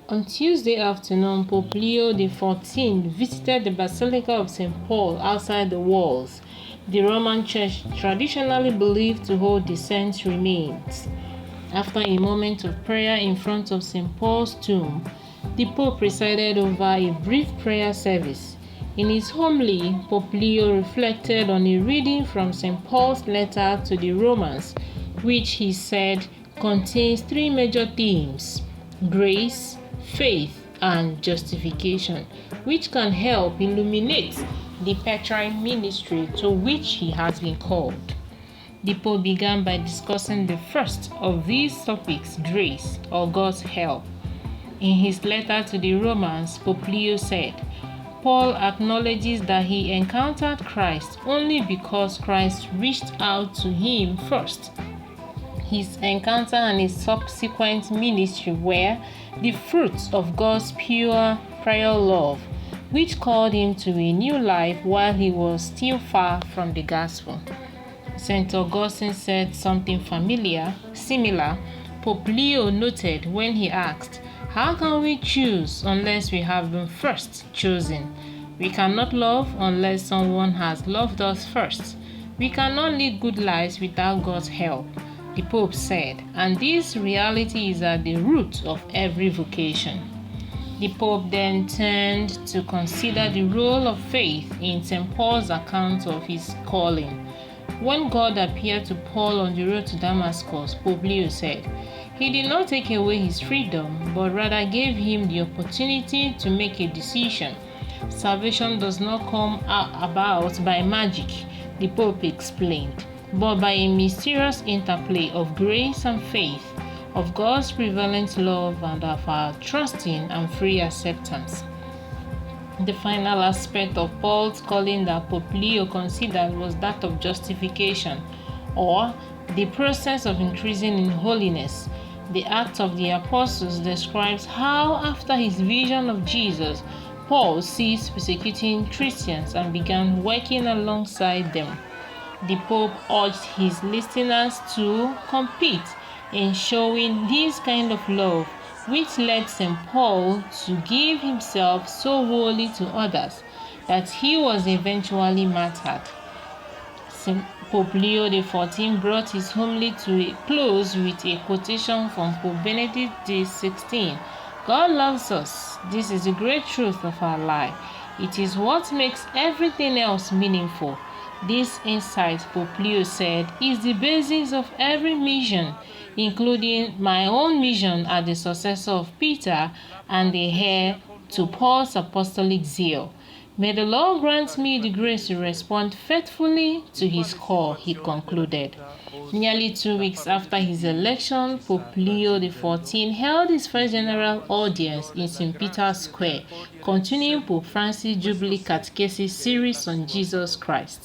On Tuesday afternoon, Pope Leo XIV visited the Basilica of St. Paul outside the walls. The Roman Church traditionally believed to hold the saint's remains. After a moment of prayer in front of St. Paul's tomb, the Pope presided over a brief prayer service. In his homily, Pope Leo reflected on a reading from St. Paul's letter to the Romans, which he said contains three major themes: grace, faith, and justification, which can help illuminate the petrine ministry to which he has been called. The Pope began by discussing the first of these topics, grace, or God's help. In his letter to the Romans, Pope Leo said, Paul acknowledges that he encountered Christ only because Christ reached out to him first. His encounter and his subsequent ministry were the fruits of God's pure prior love, which called him to a new life while he was still far from the gospel. St. Augustine said something similar. Pope Leo noted when he asked, "How can we choose unless we have been first chosen? We cannot love unless someone has loved us first. We cannot lead good lives without God's help," the Pope said, and this reality is at the root of every vocation. The Pope then turned to consider the role of faith in St. Paul's account of his calling. When God appeared to Paul on the road to Damascus, Pope Leo said, "He did not take away his freedom, but rather gave him the opportunity to make a decision. Salvation does not come about by magic," the Pope explained, "but by a mysterious interplay of grace and faith, of God's prevalent love and of our trusting and free acceptance." The final aspect of Paul's calling that Pope Leo considered was that of justification, or the process of increasing in holiness. The Acts of the Apostles describes how, after his vision of Jesus, Paul ceased persecuting Christians and began working alongside them. The Pope urged his listeners to compete in showing this kind of love, which led St. Paul to give himself so wholly to others that he was eventually martyred. Pope Leo XIV brought his homily to a close with a quotation from Pope Benedict XVI. "God loves us. This is the great truth of our life. It is what makes everything else meaningful. This insight," Pope Leo said, "is the basis of every mission, including my own mission as the successor of Peter and the heir to Paul's apostolic zeal. May the Lord grant me the grace to respond faithfully to his call," he concluded. Nearly 2 weeks after his election, Pope Leo XIV held his first general audience in St. Peter's Square, continuing Pope Francis' Jubilee Catechesis series on Jesus Christ.